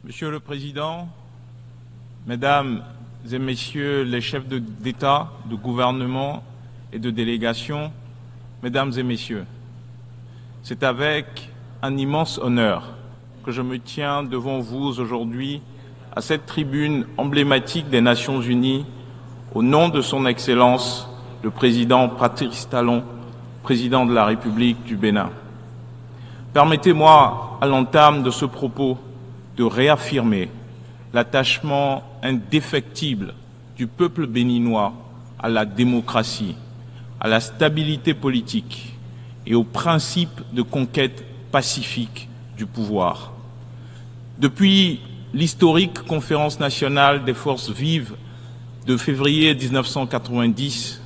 Monsieur le Président, Mesdames et Messieurs les chefs d'État, de gouvernement et de délégation, Mesdames et Messieurs, c'est avec un immense honneur que je me tiens devant vous aujourd'hui à cette tribune emblématique des Nations Unies au nom de son Excellence, le Président Patrice Talon, Président de la République du Bénin. Permettez-moi, à l'entame de ce propos, de réaffirmer l'attachement indéfectible du peuple béninois à la démocratie, à la stabilité politique et au principe de conquête pacifique du pouvoir. Depuis l'historique Conférence nationale des forces vives de février 1990,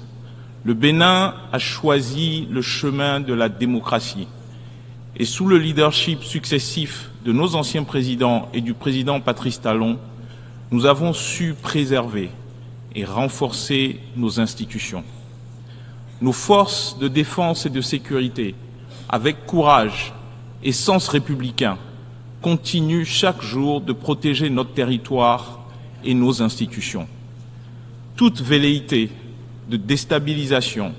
le Bénin a choisi le chemin de la démocratie. Et sous le leadership successif de nos anciens présidents et du président Patrice Talon, nous avons su préserver et renforcer nos institutions. Nos forces de défense et de sécurité, avec courage et sens républicain, continuent chaque jour de protéger notre territoire et nos institutions. Toute velléité de déstabilisation,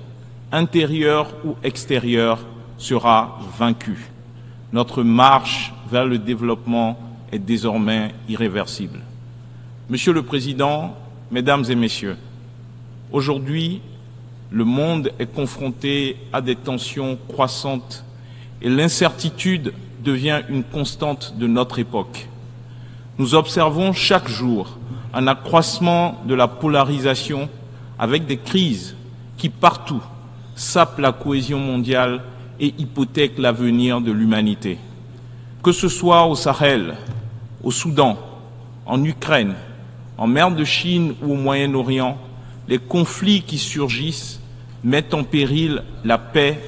intérieure ou extérieure, sera vaincue. Notre marche vers le développement est désormais irréversible. Monsieur le Président, Mesdames et Messieurs, aujourd'hui, le monde est confronté à des tensions croissantes et l'incertitude devient une constante de notre époque. Nous observons chaque jour un accroissement de la polarisation avec des crises qui, partout, sapent la cohésion mondiale et hypothèquent l'avenir de l'humanité. Que ce soit au Sahel, au Soudan, en Ukraine, en mer de Chine ou au Moyen-Orient, les conflits qui surgissent mettent en péril la paix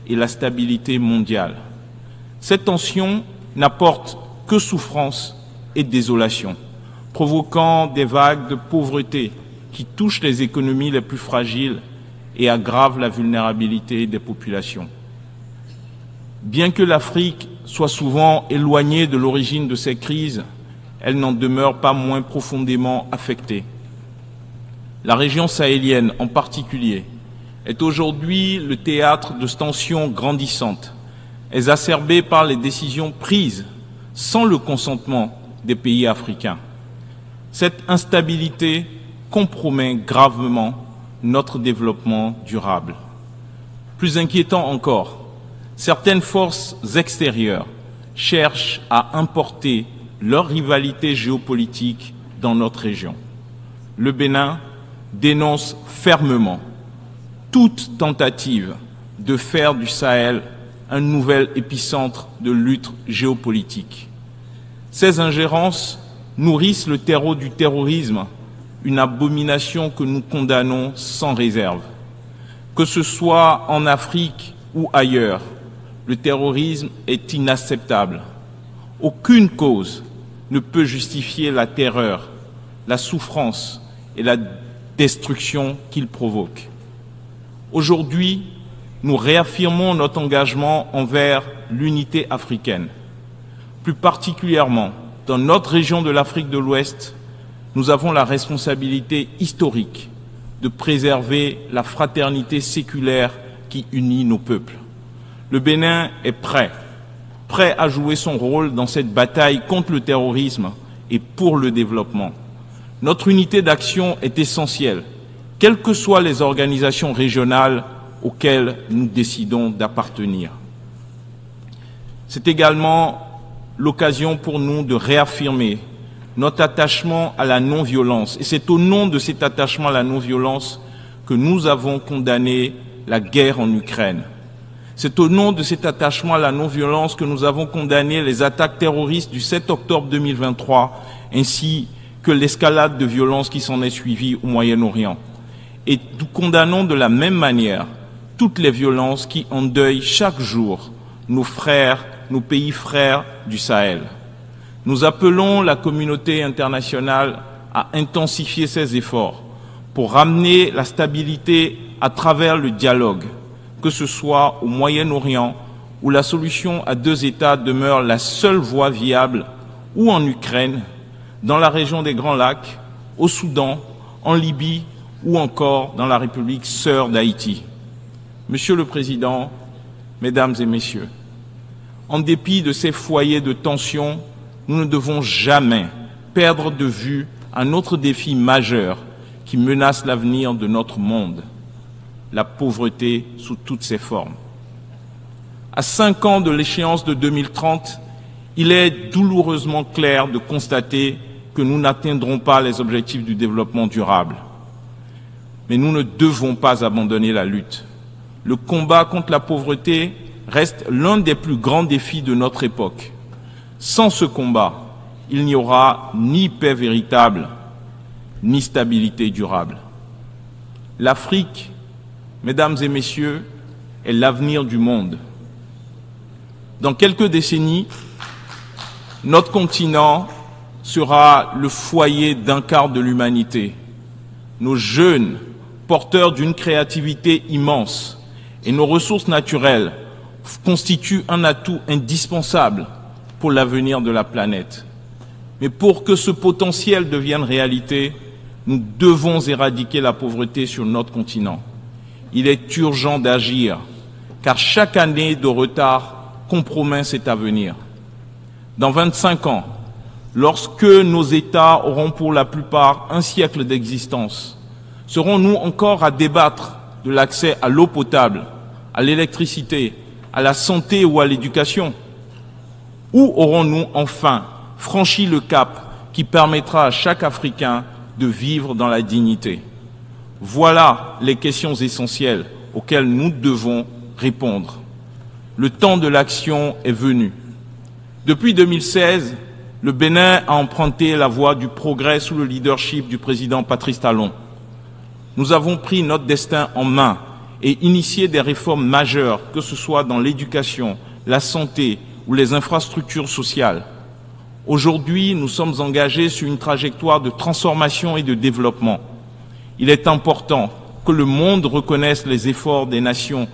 et la stabilité mondiale. Cette tension n'apporte que souffrance et désolation, provoquant des vagues de pauvreté qui touchent les économies les plus fragiles et aggravent la vulnérabilité des populations. Bien que l'Afrique soit souvent éloignée de l'origine de ces crises, elle n'en demeure pas moins profondément affectée. La région sahélienne, en particulier, est aujourd'hui le théâtre de tensions grandissantes, exacerbées par les décisions prises sans le consentement des pays africains. Cette instabilité compromet gravement notre développement durable. Plus inquiétant encore, certaines forces extérieures cherchent à importer leur rivalité géopolitique dans notre région. Le Bénin dénonce fermement toute tentative de faire du Sahel un nouvel épicentre de lutte géopolitique. Ces ingérences nourrissent le terreau du terrorisme, une abomination que nous condamnons sans réserve. Que ce soit en Afrique ou ailleurs, le terrorisme est inacceptable. Aucune cause ne peut justifier la terreur, la souffrance et la destruction qu'il provoque. Aujourd'hui, nous réaffirmons notre engagement envers l'unité africaine. Plus particulièrement, dans notre région de l'Afrique de l'Ouest, nous avons la responsabilité historique de préserver la fraternité séculaire qui unit nos peuples. Le Bénin est prêt à jouer son rôle dans cette bataille contre le terrorisme et pour le développement. Notre unité d'action est essentielle, quelles que soient les organisations régionales auxquelles nous décidons d'appartenir. C'est également l'occasion pour nous de réaffirmer notre attachement à la non-violence. Et c'est au nom de cet attachement à la non-violence que nous avons condamné la guerre en Ukraine. C'est au nom de cet attachement à la non-violence que nous avons condamné les attaques terroristes du 7 octobre 2023, ainsi que l'escalade de violence qui s'en est suivie au Moyen-Orient. Et nous condamnons de la même manière toutes les violences qui endeuillent chaque jour nos frères, nos pays frères du Sahel. Nous appelons la communauté internationale à intensifier ses efforts pour ramener la stabilité à travers le dialogue, que ce soit au Moyen-Orient, où la solution à deux États demeure la seule voie viable, ou en Ukraine, dans la région des Grands Lacs, au Soudan, en Libye ou encore dans la République sœur d'Haïti. Monsieur le Président, Mesdames et Messieurs, en dépit de ces foyers de tension, nous ne devons jamais perdre de vue un autre défi majeur qui menace l'avenir de notre monde, la pauvreté sous toutes ses formes. À 5 ans de l'échéance de 2030, il est douloureusement clair de constater que nous n'atteindrons pas les objectifs du développement durable. Mais nous ne devons pas abandonner la lutte. Le combat contre la pauvreté reste l'un des plus grands défis de notre époque. Sans ce combat, il n'y aura ni paix véritable, ni stabilité durable. L'Afrique, Mesdames et Messieurs, est l'avenir du monde. Dans quelques décennies, notre continent sera le foyer d'un quart de l'humanité. Nos jeunes, porteurs d'une créativité immense, et nos ressources naturelles constituent un atout indispensable pour l'avenir de la planète. Mais pour que ce potentiel devienne réalité, nous devons éradiquer la pauvreté sur notre continent. Il est urgent d'agir, car chaque année de retard compromet cet avenir. Dans 25 ans, lorsque nos États auront pour la plupart un siècle d'existence, serons-nous encore à débattre de l'accès à l'eau potable, à l'électricité, à la santé ou à l'éducation? Ou aurons-nous enfin franchi le cap qui permettra à chaque Africain de vivre dans la dignité? Voilà les questions essentielles auxquelles nous devons répondre. Le temps de l'action est venu. Depuis 2016, le Bénin a emprunté la voie du progrès sous le leadership du président Patrice Talon. Nous avons pris notre destin en main et initié des réformes majeures, que ce soit dans l'éducation, la santé ou les infrastructures sociales. Aujourd'hui, nous sommes engagés sur une trajectoire de transformation et de développement. Il est important que le monde reconnaisse les efforts des nations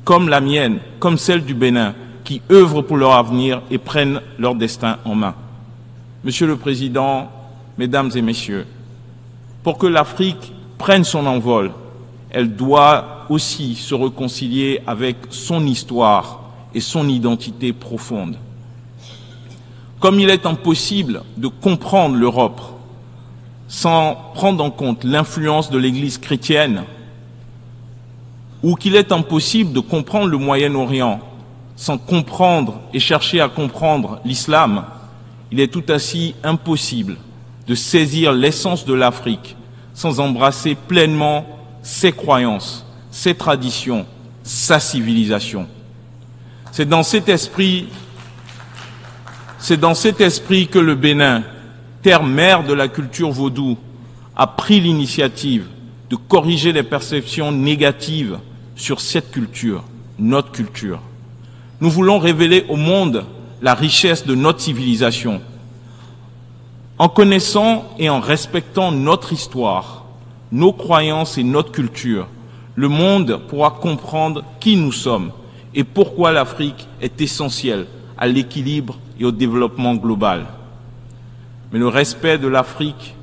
comme la mienne, comme celle du Bénin, qui œuvrent pour leur avenir et prennent leur destin en main. Monsieur le Président, Mesdames et Messieurs, pour que l'Afrique prenne son envol, elle doit aussi se réconcilier avec son histoire et son identité profonde. Comme il est impossible de comprendre l'Europe sans prendre en compte l'influence de l'Église chrétienne, ou qu'il est impossible de comprendre le Moyen-Orient sans comprendre et chercher à comprendre l'islam, il est tout aussi impossible de saisir l'essence de l'Afrique sans embrasser pleinement ses croyances, ses traditions, sa civilisation. C'est dans cet esprit que le Bénin, terre-mère de la culture vaudou, a pris l'initiative de corriger les perceptions négatives sur cette culture, notre culture. Nous voulons révéler au monde la richesse de notre civilisation. En connaissant et en respectant notre histoire, nos croyances et notre culture, le monde pourra comprendre qui nous sommes et pourquoi l'Afrique est essentielle à l'équilibre et au développement global. Mais le respect de l'Afrique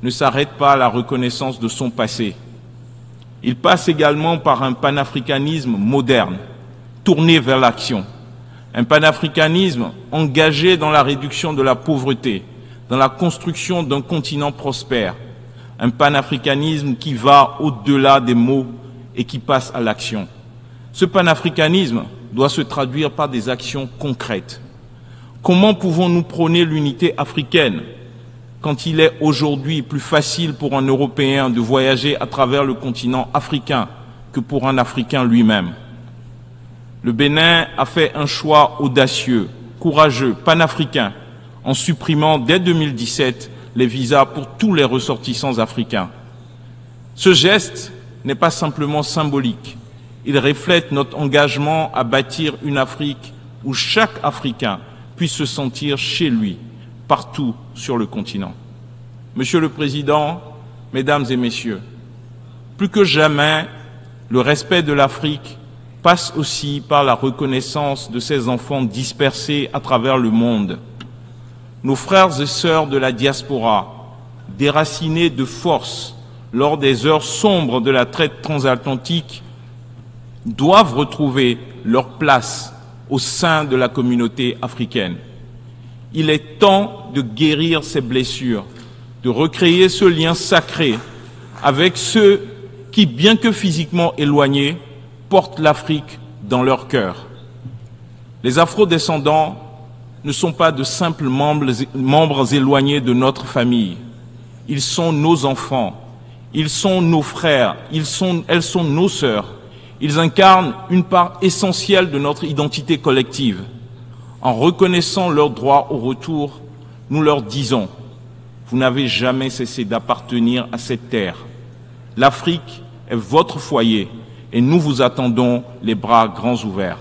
ne s'arrête pas à la reconnaissance de son passé. Il passe également par un panafricanisme moderne, tourné vers l'action. Un panafricanisme engagé dans la réduction de la pauvreté, dans la construction d'un continent prospère. Un panafricanisme qui va au-delà des mots et qui passe à l'action. Ce panafricanisme doit se traduire par des actions concrètes. Comment pouvons-nous prôner l'unité africaine quand il est aujourd'hui plus facile pour un Européen de voyager à travers le continent africain que pour un Africain lui-même? Le Bénin a fait un choix audacieux, courageux, panafricain, en supprimant dès 2017 les visas pour tous les ressortissants africains. Ce geste n'est pas simplement symbolique, il reflète notre engagement à bâtir une Afrique où chaque Africain puisse se sentir chez lui, partout sur le continent. Monsieur le Président, Mesdames et Messieurs, plus que jamais, le respect de l'Afrique passe aussi par la reconnaissance de ses enfants dispersés à travers le monde. nos frères et sœurs de la diaspora, déracinés de force lors des heures sombres de la traite transatlantique, doivent retrouver leur place au sein de la communauté africaine. Il est temps de guérir ces blessures, de recréer ce lien sacré avec ceux qui, bien que physiquement éloignés, portent l'Afrique dans leur cœur. Les Afro-descendants ne sont pas de simples membres éloignés de notre famille. Ils sont nos enfants, ils sont nos frères, elles sont nos sœurs. Ils incarnent une part essentielle de notre identité collective. En reconnaissant leur droit au retour, nous leur disons « Vous n'avez jamais cessé d'appartenir à cette terre. L'Afrique est votre foyer et nous vous attendons les bras grands ouverts. »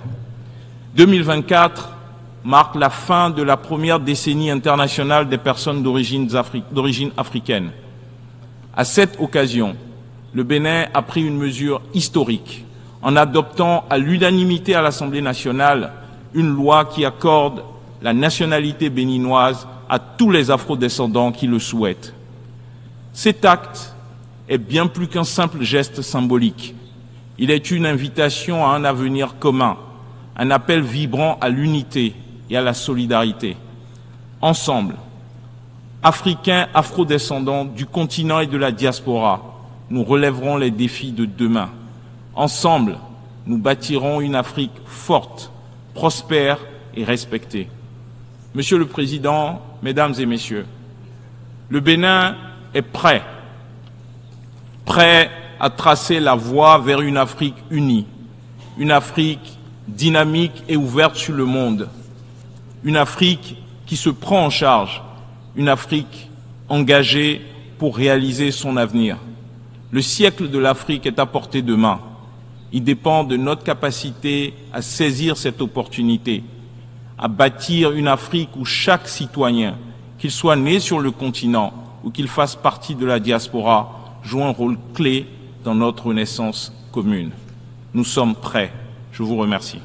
2024 marque la fin de la première décennie internationale des personnes d'origine africaine. À cette occasion, le Bénin a pris une mesure historique en adoptant à l'unanimité à l'Assemblée nationale une loi qui accorde la nationalité béninoise à tous les afrodescendants qui le souhaitent. Cet acte est bien plus qu'un simple geste symbolique. Il est une invitation à un avenir commun, un appel vibrant à l'unité et à la solidarité. Ensemble, Africains, afrodescendants du continent et de la diaspora, nous relèverons les défis de demain. Ensemble, nous bâtirons une Afrique forte, prospère et respectée. Monsieur le Président, Mesdames et Messieurs, le Bénin est prêt à tracer la voie vers une Afrique unie, une Afrique dynamique et ouverte sur le monde, une Afrique qui se prend en charge, une Afrique engagée pour réaliser son avenir. Le siècle de l'Afrique est à portée de main. Il dépend de notre capacité à saisir cette opportunité, à bâtir une Afrique où chaque citoyen, qu'il soit né sur le continent ou qu'il fasse partie de la diaspora, joue un rôle clé dans notre renaissance commune. Nous sommes prêts. Je vous remercie.